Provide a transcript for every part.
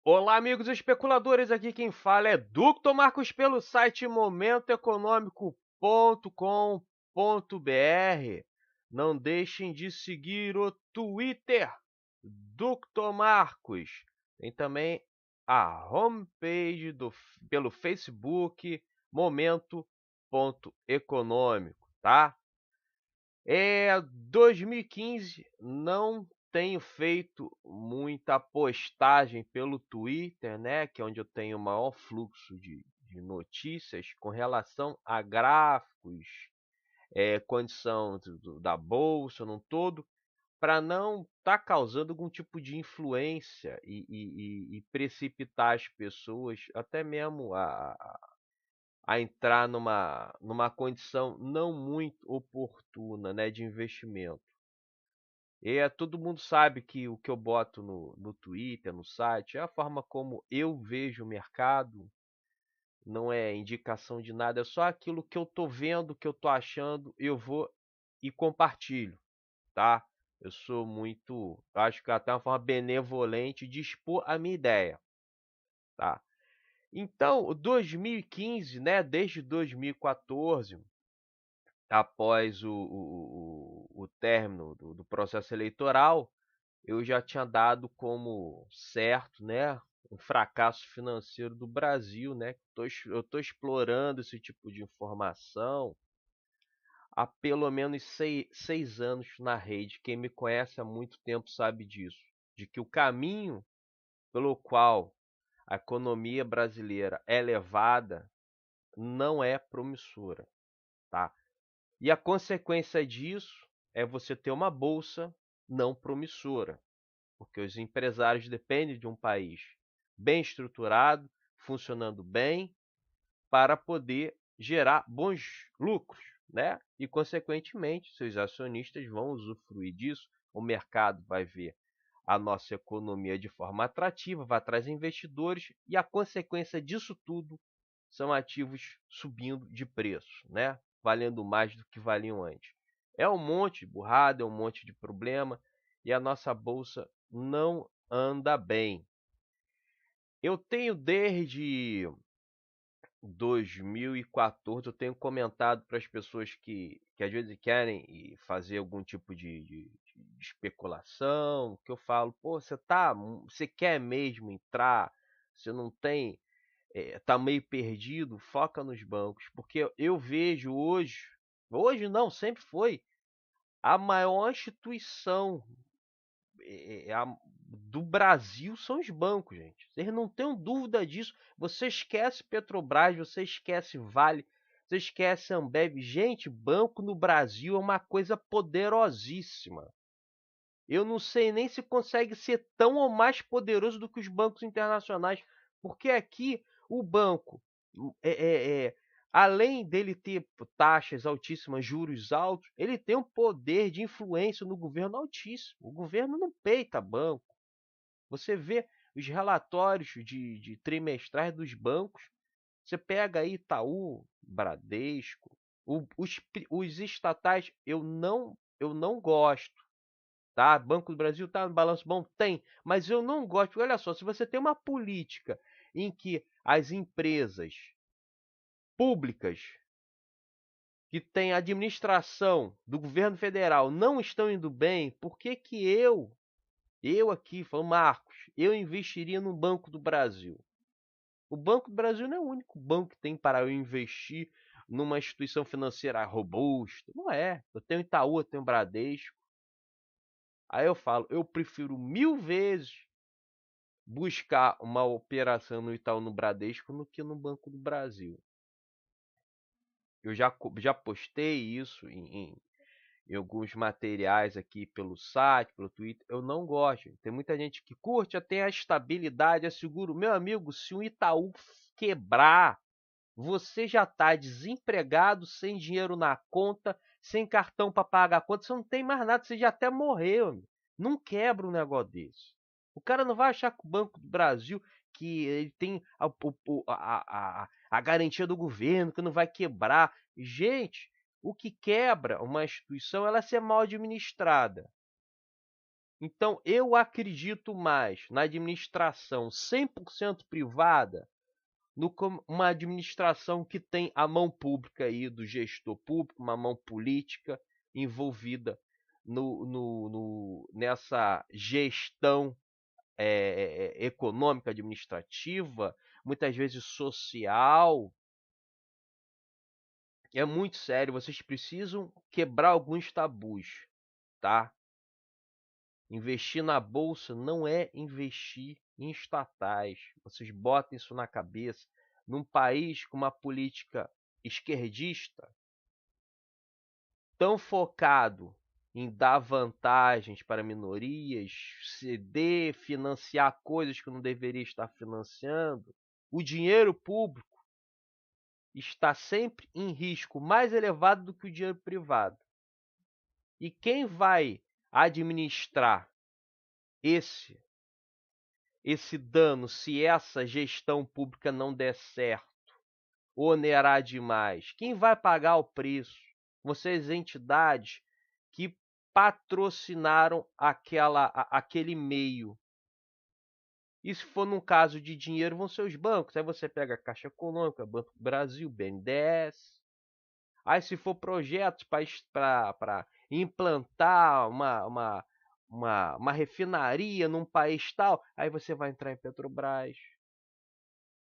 Olá, amigos especuladores. Aqui quem fala é Dr. Marcos pelo site momentoeconômico.com.br. Não deixem de seguir o Twitter Dr. Marcos. Tem também a homepage pelo Facebook Momento.econômico, tá? 2015 não tenho feito muita postagem pelo Twitter, né, que é onde eu tenho o maior fluxo de notícias com relação a gráficos, condição da bolsa num todo, para não estar causando algum tipo de influência e precipitar as pessoas, até mesmo a entrar numa condição não muito oportuna, né, de investimento. Todo mundo sabe que o que eu boto no Twitter, no site, é a forma como eu vejo o mercado, não é indicação de nada, é só aquilo que eu tô vendo, que eu tô achando, eu vou e compartilho, tá? Eu sou muito, acho que até uma forma benevolente de expor a minha ideia, tá? Então, 2015, né, desde 2014, após o término do processo eleitoral, eu já tinha dado como certo, né, um fracasso financeiro do Brasil, né? Eu estou explorando esse tipo de informação há pelo menos seis anos na rede. Quem me conhece há muito tempo sabe disso, de que o caminho pelo qual a economia brasileira é levada não é promissora, tá? E a consequência disso é você ter uma bolsa não promissora, porque os empresários dependem de um país bem estruturado, funcionando bem, para poder gerar bons lucros, né? E, consequentemente, seus acionistas vão usufruir disso, o mercado vai ver a nossa economia de forma atrativa, vai trazer investidores e a consequência disso tudo são ativos subindo de preço, né? Valendo mais do que valiam antes. É um monte de burrada, é um monte de problema e a nossa bolsa não anda bem. Eu tenho desde 2014, eu tenho comentado para as pessoas que às vezes querem fazer algum tipo de especulação, que eu falo, pô, você quer mesmo entrar, você não tem, tá meio perdido, foca nos bancos, porque eu vejo hoje não, sempre foi, a maior instituição do Brasil são os bancos, gente. Vocês não tenham dúvida disso. Você esquece Petrobras, você esquece Vale, você esquece Ambev. Gente, banco no Brasil é uma coisa poderosíssima. Eu não sei nem se consegue ser tão ou mais poderoso do que os bancos internacionais, porque aqui o banco, é, é, é, além dele ter taxas altíssimas, juros altos, ele tem um poder de influência no governo altíssimo. O governo não peita banco. Você vê os relatórios de trimestrais dos bancos, você pega aí Itaú, Bradesco, os estatais, eu não gosto. Tá? Banco do Brasil tá no balanço bom? Tem, mas eu não gosto. Porque olha só, se você tem uma política em que as empresas públicas que têm administração do governo federal não estão indo bem, por que que eu aqui, falando Marcos, eu investiria no Banco do Brasil? O Banco do Brasil não é o único banco que tem para eu investir numa instituição financeira robusta. Não é. Eu tenho Itaú, eu tenho Bradesco. Aí eu falo, eu prefiro mil vezes buscar uma operação no Itaú, no Bradesco, do que no Banco do Brasil. Eu já postei isso em alguns materiais aqui pelo site, pelo Twitter. Eu não gosto. Tem muita gente que curte, tem a estabilidade, é seguro. Meu amigo, se o Itaú quebrar, você já está desempregado, sem dinheiro na conta, sem cartão para pagar a conta, você não tem mais nada, você já até morreu. Não quebra um negócio desse. O cara não vai achar que o Banco do Brasil, que ele tem a garantia do governo, que não vai quebrar. Gente, o que quebra uma instituição ela é ser mal administrada. Então, eu acredito mais na administração 100% privada do que uma administração que tem a mão pública aí do gestor público, uma mão política envolvida nessa gestão econômica, administrativa, muitas vezes social. É muito sério, vocês precisam quebrar alguns tabus, tá? Investir na bolsa não é investir em estatais. Vocês botem isso na cabeça. Num país com uma política esquerdista, tão focado em dar vantagens para minorias, ceder, financiar coisas que não deveria estar financiando, o dinheiro público está sempre em risco mais elevado do que o dinheiro privado. E quem vai administrar esse dano se essa gestão pública não der certo, onerar demais? Quem vai pagar o preço? Vocês, entidades que patrocinaram aquele meio. E se for num caso de dinheiro, vão ser os bancos. Aí você pega a Caixa Econômica, Banco do Brasil, BNDES. Aí se for projetos para implantar uma refinaria num país tal, aí você vai entrar em Petrobras.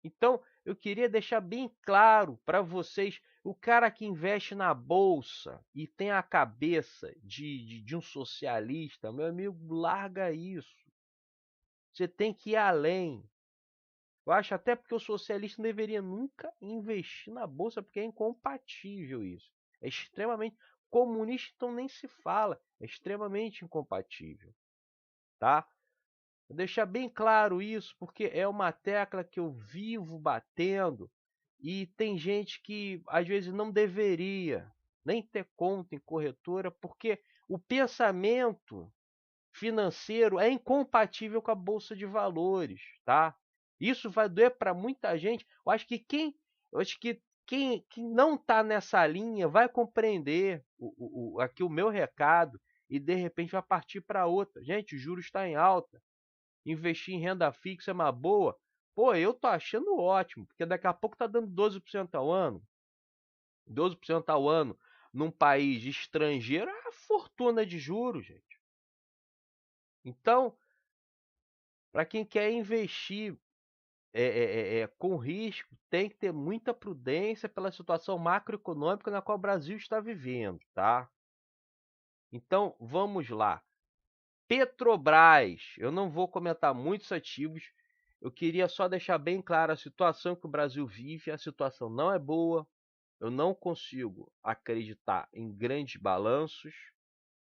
Então, eu queria deixar bem claro para vocês, o cara que investe na bolsa e tem a cabeça de um socialista, meu amigo, larga isso. Você tem que ir além. Eu acho até porque o socialista não deveria nunca investir na bolsa, porque é incompatível isso. É extremamente comunista, então nem se fala. É extremamente incompatível, tá? Vou deixar bem claro isso, porque é uma tecla que eu vivo batendo e tem gente que às vezes não deveria nem ter conta em corretora, porque o pensamento financeiro é incompatível com a bolsa de valores, tá? Isso vai doer para muita gente. Eu acho que quem não está nessa linha vai compreender aqui o meu recado e de repente vai partir para outra. Gente, o juros está em alta. Investir em renda fixa é uma boa. Pô, eu tô achando ótimo, porque daqui a pouco tá dando 12% ao ano. 12% ao ano num país estrangeiro é uma fortuna de juros, gente. Então, para quem quer investir com risco, tem que ter muita prudência pela situação macroeconômica na qual o Brasil está vivendo, tá? Então, vamos lá. Petrobras, eu não vou comentar muitos ativos, eu queria só deixar bem clara a situação que o Brasil vive, a situação não é boa, eu não consigo acreditar em grandes balanços,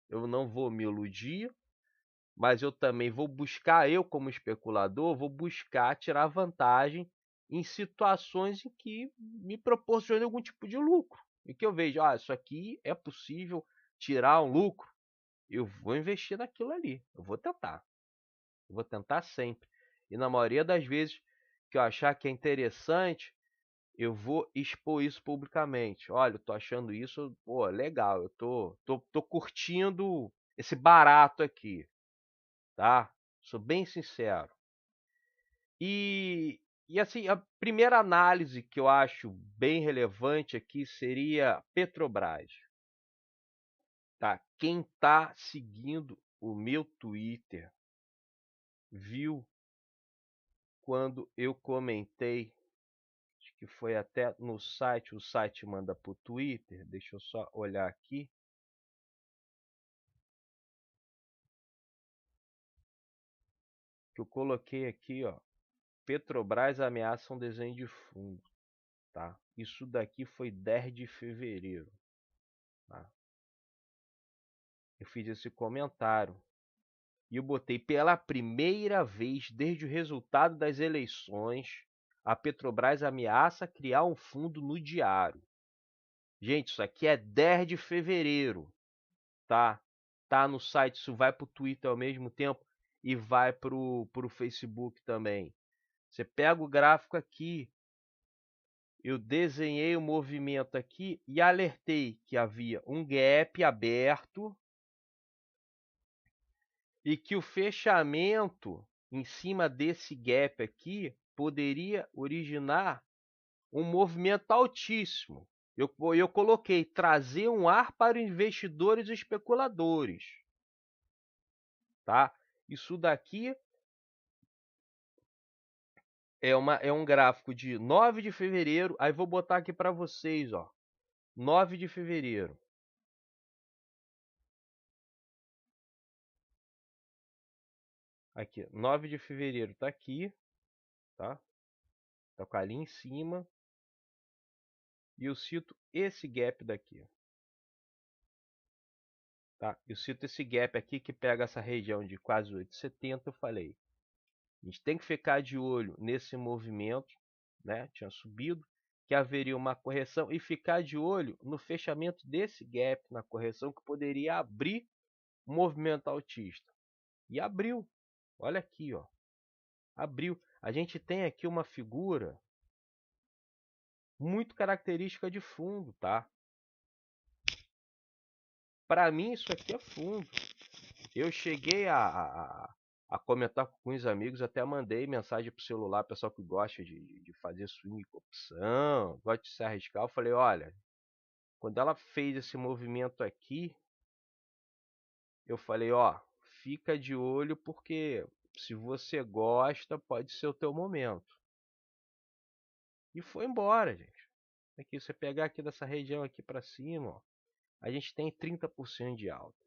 eu não vou me iludir, mas eu também vou buscar, eu como especulador, vou buscar tirar vantagem em situações em que me proporcione algum tipo de lucro. E que eu vejo, isso aqui é possível tirar um lucro, eu vou investir naquilo ali, eu vou tentar. Eu vou tentar sempre. E na maioria das vezes que eu achar que é interessante, eu vou expor isso publicamente. Olha, eu tô achando isso, pô, legal. Eu tô curtindo esse barato aqui, tá? Sou bem sincero. E assim, a primeira análise que eu acho bem relevante aqui seria Petrobras. Tá? Quem tá seguindo o meu Twitter viu quando eu comentei, acho que foi até no site, o site manda para o Twitter, deixa eu só olhar aqui. Que eu coloquei aqui, ó, Petrobras ameaça um desenho de fundo, tá? Isso daqui foi 10 de fevereiro, tá? Eu fiz esse comentário e eu botei pela primeira vez desde o resultado das eleições, a Petrobras ameaça criar um fundo no diário. Gente, isso aqui é 10 de fevereiro, tá? Tá no site, isso vai pro Twitter ao mesmo tempo e vai pro Facebook também. Você pega o gráfico aqui, eu desenhei o movimento aqui e alertei que havia um gap aberto e que o fechamento em cima desse gap aqui poderia originar um movimento altíssimo. Eu coloquei trazer um ar para investidores e especuladores. Tá? Isso daqui é um gráfico de 9 de fevereiro. Aí vou botar aqui para vocês, ó. 9 de fevereiro. Aqui, 9 de fevereiro tá aqui, tá? Tá com ali em cima. E eu cito esse gap daqui. Tá? Eu cito esse gap aqui que pega essa região de quase 8,70. Eu falei, a gente tem que ficar de olho nesse movimento, né? Tinha subido, que haveria uma correção e ficar de olho no fechamento desse gap na correção que poderia abrir um movimento altista. E abriu. Olha aqui, ó. Abriu. A gente tem aqui uma figura muito característica de fundo, tá? Para mim isso aqui é fundo. Eu cheguei a comentar com os amigos, até mandei mensagem pro celular, pessoal que gosta de fazer swing com opção, gosta de se arriscar. Eu falei, olha, quando ela fez esse movimento aqui, eu falei, ó, fica de olho porque se você gosta, pode ser o teu momento. E foi embora, gente. Aqui, você pegar aqui dessa região aqui para cima, ó, a gente tem 30% de alta.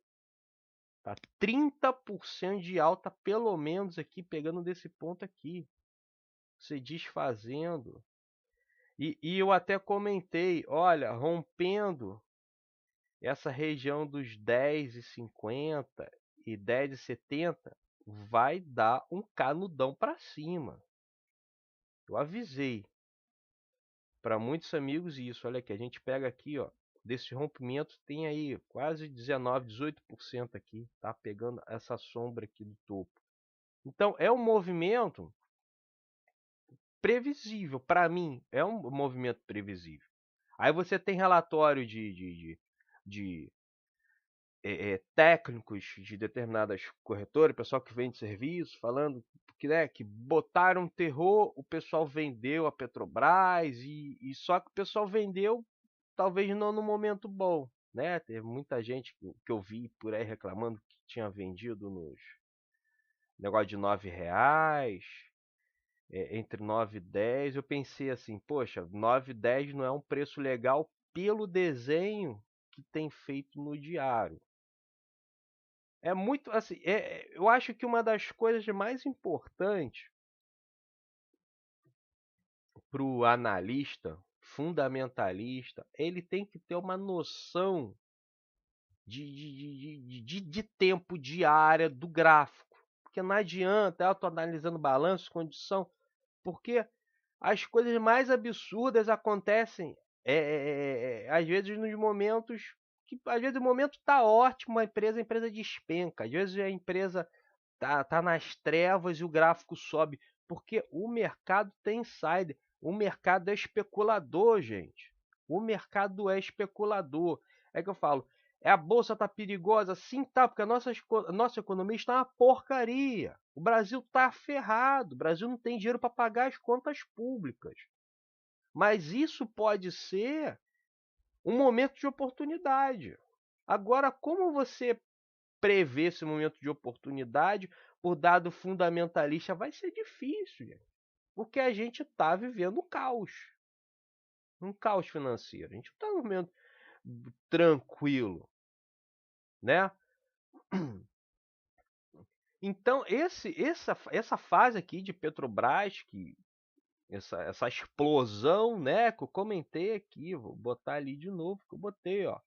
Tá? 30% de alta, pelo menos aqui, pegando desse ponto aqui. Se desfazendo. E eu até comentei, olha, rompendo essa região dos 10,50 e 10,70, vai dar um canudão para cima. Eu avisei para muitos amigos isso. Olha aqui, a gente pega aqui, ó, desse rompimento tem aí quase 19, 18% aqui, tá? Pegando essa sombra aqui do topo. Então é um movimento previsível, para mim é um movimento previsível. Aí você tem relatório de técnicos de determinadas corretoras, pessoal que vende serviço, falando que, né, que botaram terror, o pessoal vendeu a Petrobras e só que o pessoal vendeu talvez não no momento bom, né? Teve muita gente que eu vi por aí reclamando que tinha vendido nos negócio de R$ 9, entre 9 e 10. Eu pensei assim, poxa, 9 e 10 não é um preço legal pelo desenho que tem feito no diário. É muito assim, eu acho que uma das coisas mais importantes para o analista, fundamentalista, ele tem que ter uma noção de tempo diária do gráfico. Porque não adianta, eu estou analisando balanço, condição, porque as coisas mais absurdas acontecem às vezes nos momentos que às vezes o momento está ótimo, a empresa despenca, às vezes a empresa tá nas trevas e o gráfico sobe, porque o mercado tem insider, o mercado é especulador, gente. O mercado é especulador. É que eu falo, a bolsa tá perigosa? Sim, tá, porque a nossa economia está uma porcaria. O Brasil tá ferrado, o Brasil não tem dinheiro para pagar as contas públicas. Mas isso pode ser um momento de oportunidade. Agora, como você prever esse momento de oportunidade por dado fundamentalista vai ser difícil, gente, porque a gente está vivendo um caos financeiro. A gente não está num momento tranquilo, né? Então essa fase aqui de Petrobras, que essa explosão, né, que eu comentei aqui, vou botar ali de novo que eu botei, ó,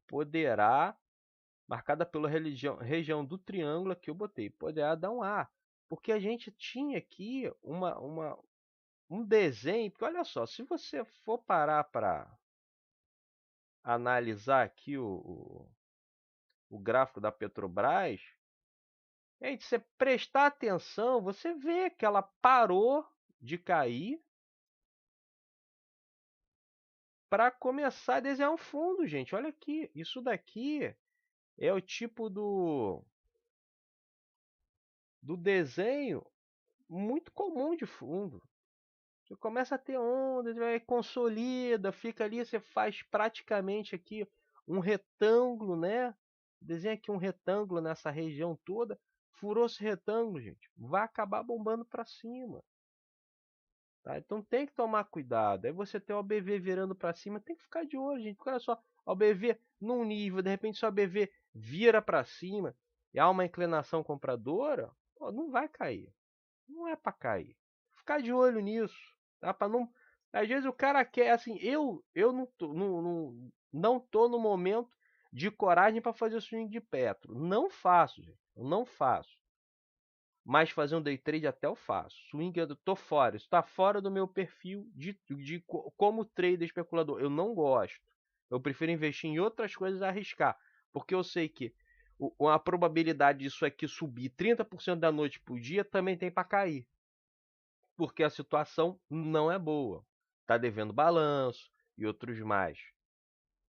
poderá marcada pela região do triângulo que eu botei, poderá dar um ar. Porque a gente tinha aqui um desenho, porque olha só, se você for parar para analisar aqui o gráfico da Petrobras, gente, se você prestar atenção, você vê que ela parou de cair para começar a desenhar um fundo, gente. Olha aqui, isso daqui é o tipo do desenho muito comum de fundo. Você começa a ter ondas, vai consolida, fica ali, você faz praticamente aqui um retângulo, né? Desenha aqui um retângulo nessa região toda. Furou esse retângulo, gente, vai acabar bombando para cima. Tá? Então tem que tomar cuidado. Aí você tem o ABV virando para cima, tem que ficar de olho, gente. Porque olha só, o ABV num nível, de repente se o ABV vira para cima e há uma inclinação compradora, pô, não vai cair. Não é para cair. Ficar de olho nisso, tá? Para não. Às vezes o cara quer, assim, eu não tô no momento de coragem para fazer swing de Petro. Não faço, gente. Eu não faço. Mas fazer um day trade até eu faço. Swing eu tô fora. Isso está fora do meu perfil como trader especulador. Eu não gosto. Eu prefiro investir em outras coisas a arriscar. Porque eu sei que a probabilidade disso aqui subir 30% da noite por dia também tem para cair. Porque a situação não é boa. Está devendo balanço e outros mais.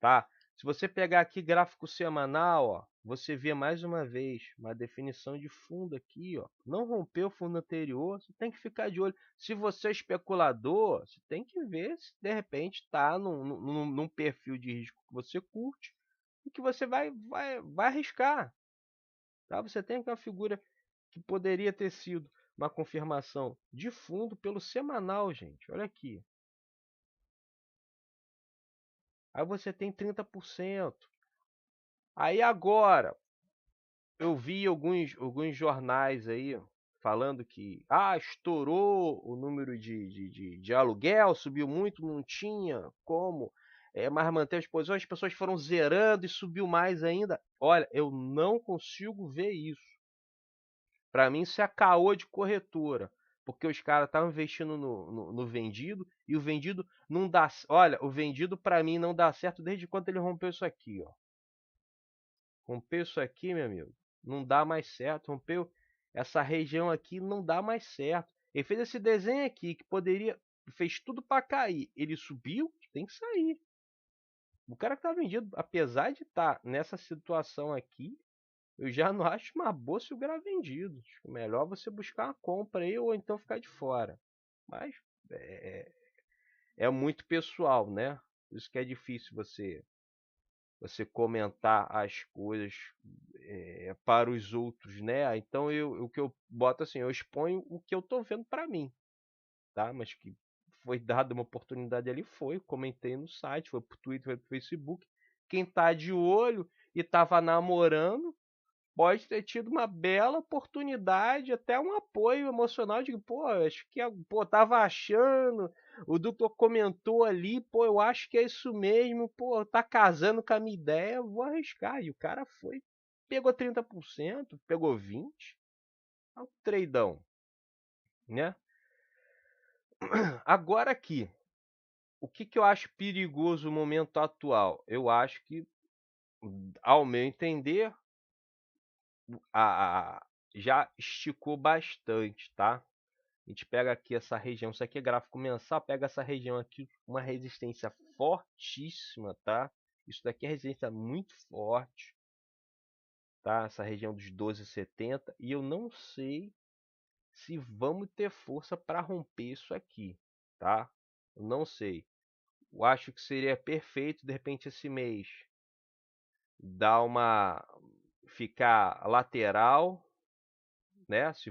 Tá? Se você pegar aqui gráfico semanal, ó, você vê mais uma vez uma definição de fundo aqui, ó. Não rompeu o fundo anterior, você tem que ficar de olho. Se você é especulador, você tem que ver se de repente está num perfil de risco que você curte e que você vai arriscar. Tá? Você tem aquela figura que poderia ter sido uma confirmação de fundo pelo semanal, gente. Olha aqui. Aí você tem 30%. Aí agora, eu vi alguns jornais aí falando que estourou o número de aluguel, subiu muito, não tinha como mais manter as posições, as pessoas foram zerando e subiu mais ainda. Olha, eu não consigo ver isso. Para mim, isso é caô de corretora. Porque os caras estavam investindo no vendido e o vendido não dá. Olha, o vendido para mim não dá certo desde quando ele rompeu isso aqui, ó. Rompeu isso aqui, meu amigo, não dá mais certo. Rompeu essa região aqui, não dá mais certo. Ele fez esse desenho aqui que poderia, fez tudo para cair. Ele subiu, tem que sair. O cara que tá vendido, apesar de estar nessa situação aqui, eu já não acho uma boa se o grau vendido. Acho melhor você buscar uma compra aí ou então ficar de fora. Mas é muito pessoal, né? Por isso que é difícil você comentar as coisas para os outros, né? Então o que eu boto assim, eu exponho o que eu tô vendo para mim, tá? Mas que foi dada uma oportunidade ali, comentei no site, foi pro Twitter, foi pro Facebook. Quem tá de olho e tava namorando, pode ter tido uma bela oportunidade, até um apoio emocional de, pô, acho que, pô, tava achando, o Duto comentou ali, pô, eu acho que é isso mesmo, pô, tá casando com a minha ideia, eu vou arriscar. E o cara foi, pegou 30%, pegou 20%, é um treidão, né? Agora aqui, o que eu acho perigoso no momento atual? Eu acho que, ao meu entender, já esticou bastante, tá? A gente pega aqui essa região, isso aqui é gráfico mensal, pega essa região aqui, uma resistência fortíssima, tá? Isso daqui é resistência muito forte, tá? Essa região dos 12,70 e eu não sei se vamos ter força para romper isso aqui, tá? Eu não sei. Eu acho que seria perfeito de repente esse mês dar uma ficar lateral, né? Se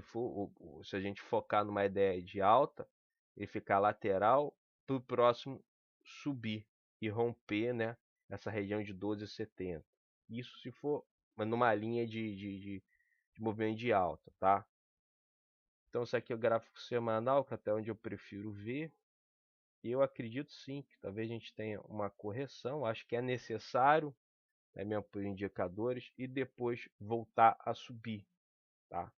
a gente focar numa ideia de alta, ele ficar lateral para o próximo subir e romper, né? Essa região de 12,70. Isso se for numa linha de movimento de alta, tá? Então isso aqui é o gráfico semanal, que é até onde eu prefiro ver. E eu acredito sim que talvez a gente tenha uma correção. Acho que é necessário, né, mesmo por indicadores, e depois voltar a subir, tá?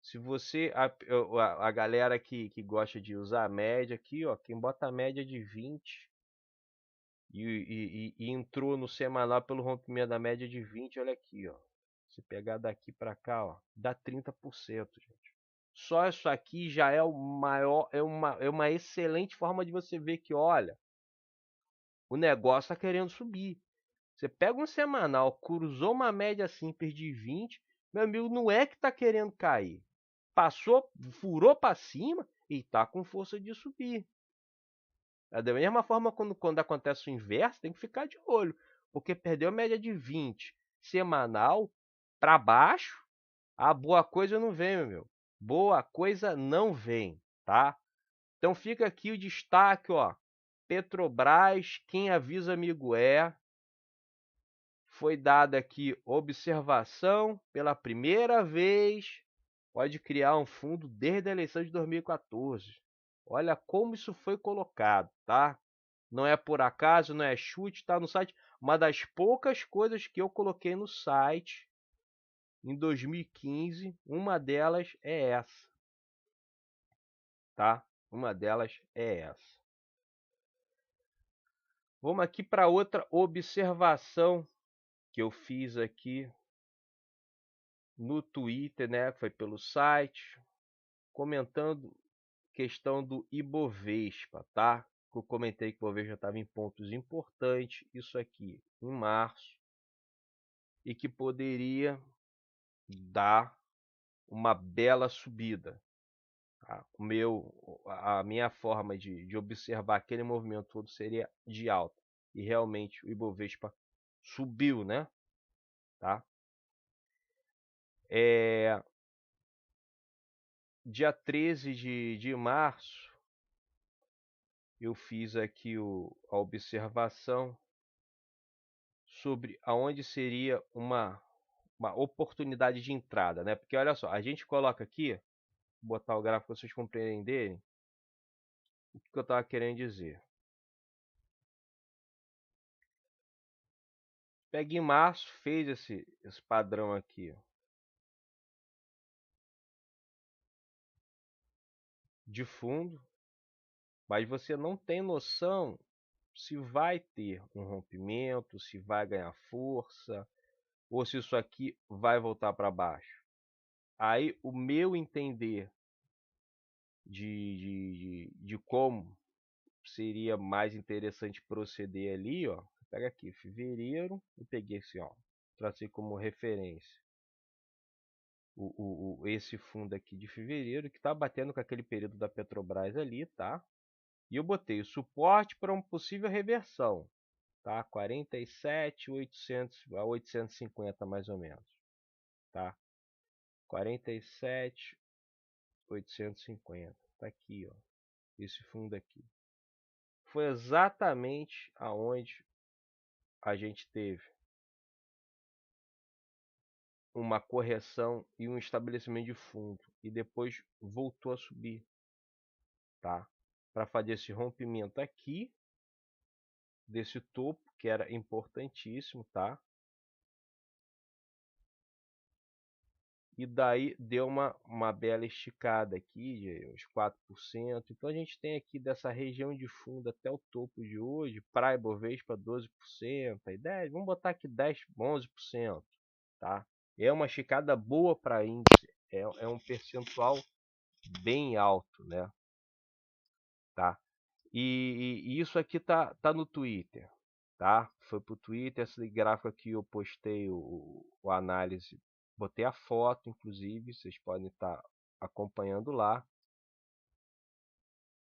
Se você, a galera que gosta de usar a média aqui, ó, quem bota a média de 20 e entrou no semanal pelo rompimento da média de 20, olha aqui, ó. Se pegar daqui para cá, ó, dá 30%, gente. Só isso aqui já é o maior, é uma excelente forma de você ver que, olha, o negócio está querendo subir. Você pega um semanal, cruzou uma média simples de 20, meu amigo, não é que está querendo cair. passou, furou para cima e está com força de subir. Da mesma forma, quando acontece o inverso, tem que ficar de olho, porque perdeu a média de 20 semanal para baixo, a boa coisa não vem, meu. Boa coisa não vem, tá? Então fica aqui o destaque, ó. Petrobras, quem avisa amigo é. Foi dada aqui observação pela primeira vez. Pode criar um fundo desde a eleição de 2014. Olha como isso foi colocado, tá? Não é por acaso, não é chute, está no site. Uma das poucas coisas que eu coloquei no site em 2015, uma delas é essa, tá? Uma delas é essa. Vamos aqui para outra observação que eu fiz aqui no Twitter, né? Foi pelo site, comentando questão do Ibovespa, tá? Eu comentei que o Ibovespa estava em pontos importantes, isso aqui em março, e que poderia dar uma bela subida. Tá? A minha forma de observar aquele movimento todo seria de alta. E realmente o Ibovespa subiu, né? Tá? Dia 13 de março, eu fiz aqui a observação sobre aonde seria uma oportunidade de entrada, né? Porque olha só, a gente coloca aqui, vou botar o gráfico para vocês compreenderem o que eu estava querendo dizer. Pega em março, fez esse padrão aqui, ó, de fundo, mas você não tem noção se vai ter um rompimento, se vai ganhar força, ou se isso aqui vai voltar para baixo. Aí o meu entender de como seria mais interessante proceder ali, ó. Pega aqui, fevereiro, eu peguei assim, ó, tracei como referência esse fundo aqui de fevereiro, que está batendo com aquele período da Petrobras ali, tá? E eu botei o suporte para uma possível reversão, tá? 47.800 a 850 mais ou menos, tá? 47.850, tá aqui, ó, esse fundo aqui. Foi exatamente aonde a gente teve uma correção e um estabelecimento de fundo e depois voltou a subir, tá? Para fazer esse rompimento aqui desse topo que era importantíssimo, tá? E daí deu uma bela esticada aqui de uns 4%. Então a gente tem aqui dessa região de fundo até o topo de hoje, para Ibovespa 12%, aí 10, vamos botar aqui 10, 11%, tá? É uma esticada boa para índice, é um percentual bem alto, né? Tá? E isso aqui tá no Twitter, tá? Foi pro Twitter, esse gráfico aqui eu postei o análise, botei a foto, inclusive, vocês podem estar acompanhando lá.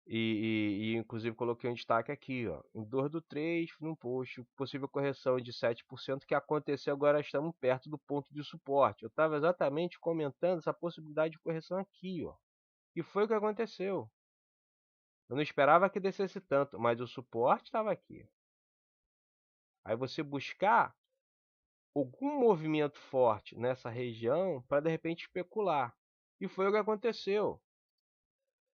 E inclusive coloquei um destaque aqui, ó, em 2/3, num post, possível correção de 7% que aconteceu, agora estamos perto do ponto de suporte. Eu estava exatamente comentando essa possibilidade de correção aqui, ó. E foi o que aconteceu. Eu não esperava que descesse tanto, mas o suporte estava aqui. Aí você buscar algum movimento forte nessa região para de repente especular. E foi o que aconteceu.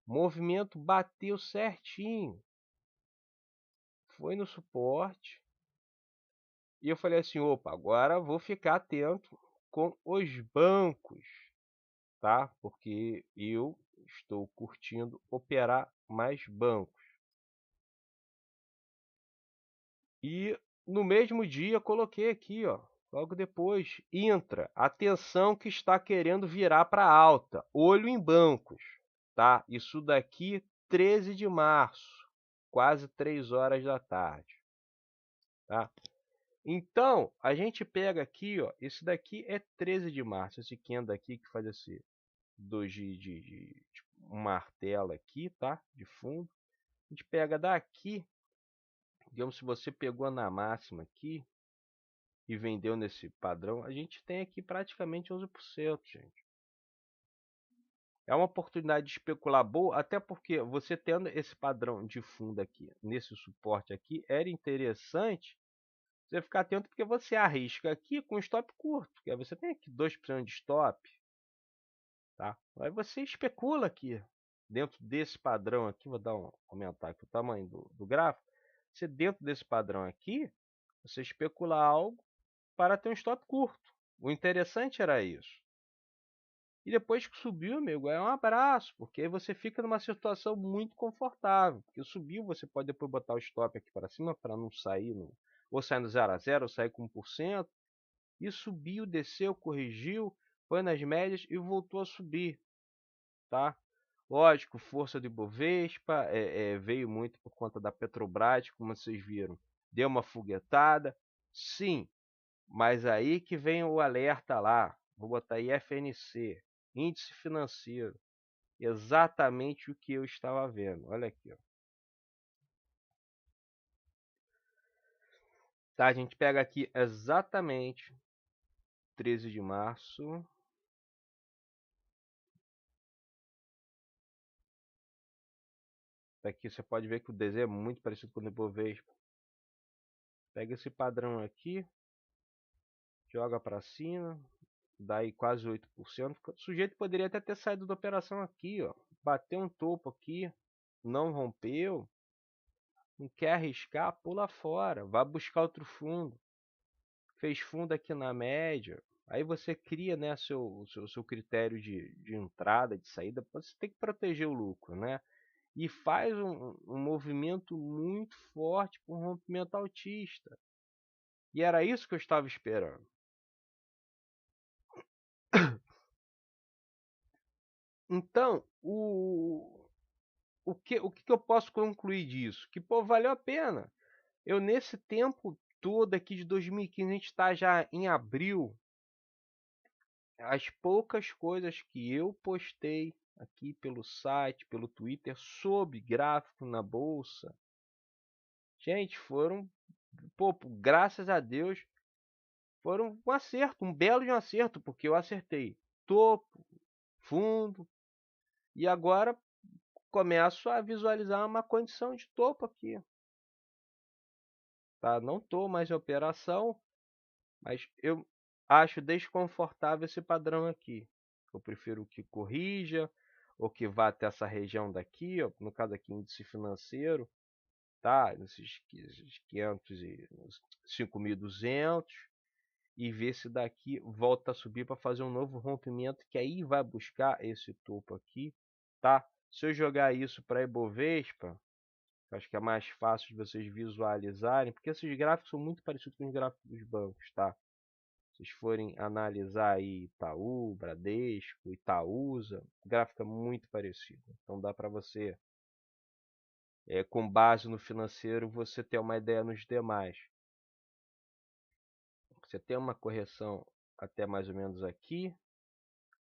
O movimento bateu certinho. Foi no suporte. E eu falei assim, opa, agora vou ficar atento com os bancos, tá? Porque eu estou curtindo operar mais bancos. E no mesmo dia coloquei aqui, ó, logo depois, Intra, atenção que está querendo virar para alta, olho em bancos, tá? Isso daqui 13 de março, quase 3 horas da tarde, tá? Então, a gente pega aqui, ó, esse daqui é 13 de março, esse candle aqui que faz esse tipo, um martelo aqui, tá? De fundo. A gente pega daqui, digamos, se você pegou na máxima aqui e vendeu nesse padrão, a gente tem aqui praticamente 11%, gente. É uma oportunidade de especular boa, até porque você tendo esse padrão de fundo aqui, nesse suporte aqui, era interessante você ficar atento, porque você arrisca aqui com stop curto, que aí você tem aqui 2% de stop, tá? Aí você especula aqui, dentro desse padrão aqui, vou aumentar aqui o tamanho do gráfico, você dentro desse padrão aqui, você especula algo para ter um stop curto. O interessante era isso. E depois que subiu, amigo, é um abraço, porque aí você fica numa situação muito confortável. Porque subiu, você pode depois botar o stop aqui para cima para não sair, ou sair no 0 a 0, ou sair com 1%. E subiu, desceu, corrigiu, foi nas médias e voltou a subir, tá? Lógico, força do Ibovespa veio muito por conta da Petrobras, como vocês viram. Deu uma foguetada, sim, mas aí que vem o alerta lá. Vou botar aí FNC, índice financeiro. Exatamente o que eu estava vendo. Olha aqui, ó. Tá, a gente pega aqui exatamente 13 de março. Aqui você pode ver que o desenho é muito parecido com o do Ibovespa. Pega esse padrão aqui, joga para cima, dá aí quase 8%. O sujeito poderia até ter saído da operação aqui, ó. Bateu um topo aqui, não rompeu. Não quer arriscar, pula fora. Vai buscar outro fundo. Fez fundo aqui na média. Aí você cria, né, seu critério de entrada, de saída. Você tem que proteger o lucro, né? E faz um movimento muito forte para um rompimento altista. E era isso que eu estava esperando. Então, o que eu posso concluir disso? Que, pô, valeu a pena. Eu, nesse tempo todo aqui de 2015, a gente está já em abril. As poucas coisas que eu postei aqui pelo site, pelo Twitter, sobre gráfico na bolsa, gente, foram, pô, graças a Deus, foram um acerto, um belo de um acerto, porque eu acertei topo, fundo, e agora começo a visualizar uma condição de topo aqui. Tá? Não estou mais em operação, mas eu acho desconfortável esse padrão aqui. Eu prefiro que corrija, ou que vá até essa região daqui, ó, no caso aqui, índice financeiro, tá? Nesses 500 e 5.200, e ver se daqui volta a subir para fazer um novo rompimento, que aí vai buscar esse topo aqui, tá? Se eu jogar isso para Ibovespa, acho que é mais fácil de vocês visualizarem, porque esses gráficos são muito parecidos com os gráficos dos bancos, tá? Se vocês forem analisar aí Itaú, Bradesco, Itaúsa, o gráfico é muito parecido. Então dá para você, com base no financeiro, você ter uma ideia nos demais. Você tem uma correção até mais ou menos aqui,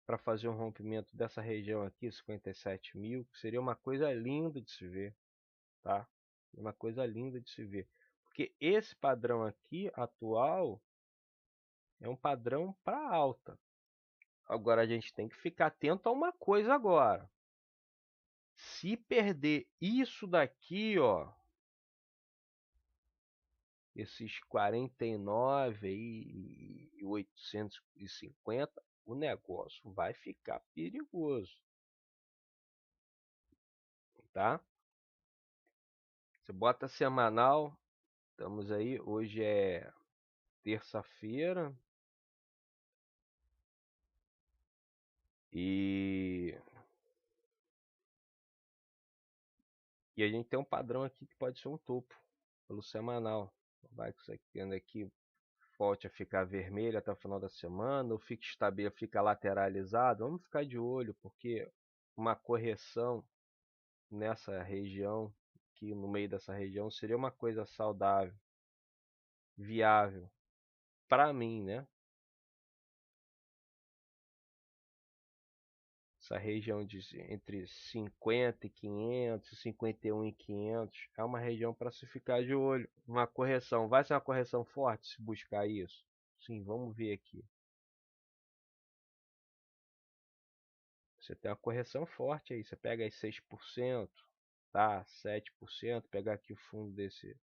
para fazer um rompimento dessa região aqui, 57 mil, que seria uma coisa linda de se ver, tá? Uma coisa linda de se ver. Porque esse padrão aqui, atual, é um padrão para alta. Agora a gente tem que ficar atento a uma coisa agora. Se perder isso daqui, ó, esses 49 e 850, o negócio vai ficar perigoso, tá? Você bota semanal, estamos aí, hoje é terça-feira e a gente tem um padrão aqui que pode ser um topo pelo semanal. Vai que isso aqui volte a ficar vermelho até o final da semana, ou fique estável, fica lateralizado. Vamos ficar de olho, porque uma correção nessa região, aqui no meio dessa região, seria uma coisa saudável, viável, para mim, né? essa região de entre 50 e 500, 51 e 500 é uma região para se ficar de olho. Uma correção, vai ser uma correção forte se buscar isso? Sim, vamos ver aqui. Você tem uma correção forte aí, você pega aí 6%, tá? 7%, pegar aqui o fundo desse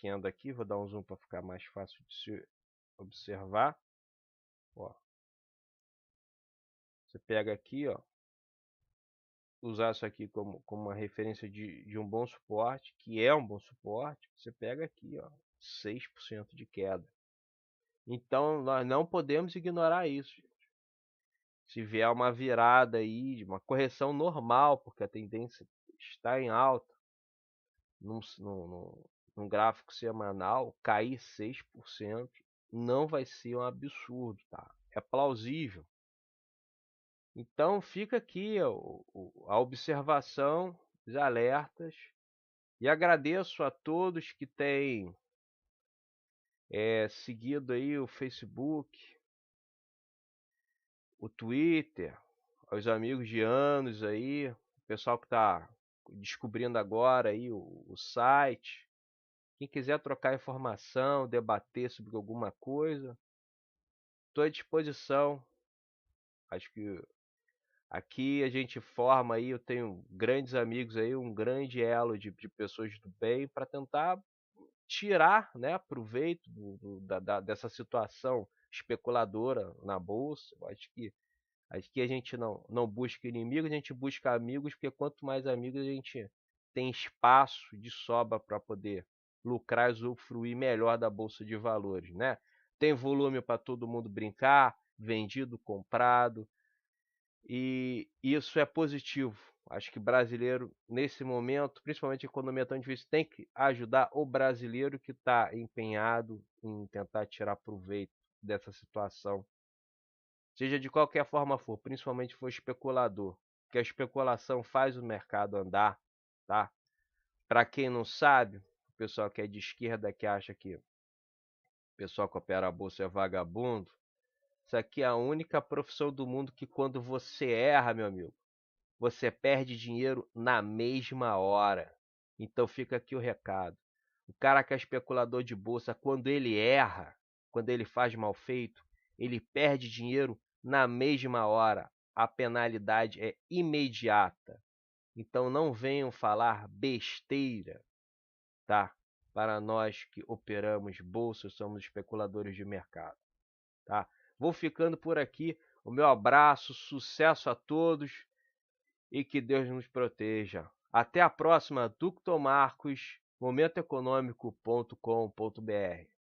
candle aqui, vou dar um zoom para ficar mais fácil de se observar. Ó. Você pega aqui, ó, usar isso aqui como uma referência de um bom suporte, que é um bom suporte, você pega aqui, ó, 6% de queda. Então, nós não podemos ignorar isso, gente. Se vier uma virada aí, uma correção normal, porque a tendência está em alta, num gráfico semanal, cair 6% não vai ser um absurdo, tá? É plausível. Então fica aqui a observação, os alertas, e agradeço a todos que têm seguido aí o Facebook, o Twitter, aos amigos de anos aí, o pessoal que está descobrindo agora aí o site. Quem quiser trocar informação, debater sobre alguma coisa, estou à disposição. Acho que aqui a gente forma aí, eu tenho grandes amigos aí, um grande elo de pessoas do bem para tentar tirar, né, proveito dessa situação especuladora na bolsa. Acho que a gente não busca inimigos, a gente busca amigos, porque quanto mais amigos a gente tem espaço de sobra para poder lucrar e usufruir melhor da bolsa de valores, né? Tem volume para todo mundo brincar, vendido, comprado, e isso é positivo. Acho que brasileiro, nesse momento, principalmente a economia tão difícil, tem que ajudar o brasileiro que está empenhado em tentar tirar proveito dessa situação. Seja de qualquer forma for, principalmente for especulador, que a especulação faz o mercado andar, tá? Para quem não sabe, o pessoal que é de esquerda que acha que o pessoal que opera a bolsa é vagabundo, isso aqui é a única profissão do mundo que quando você erra, meu amigo, você perde dinheiro na mesma hora. Então fica aqui o recado. O cara que é especulador de bolsa, quando ele erra, quando ele faz mal feito, ele perde dinheiro na mesma hora. A penalidade é imediata. Então não venham falar besteira, tá? Para nós que operamos bolsa, somos especuladores de mercado, tá? Vou ficando por aqui. O meu abraço, sucesso a todos e que Deus nos proteja. Até a próxima, Dr. Marcos, momentoeconômico.com.br.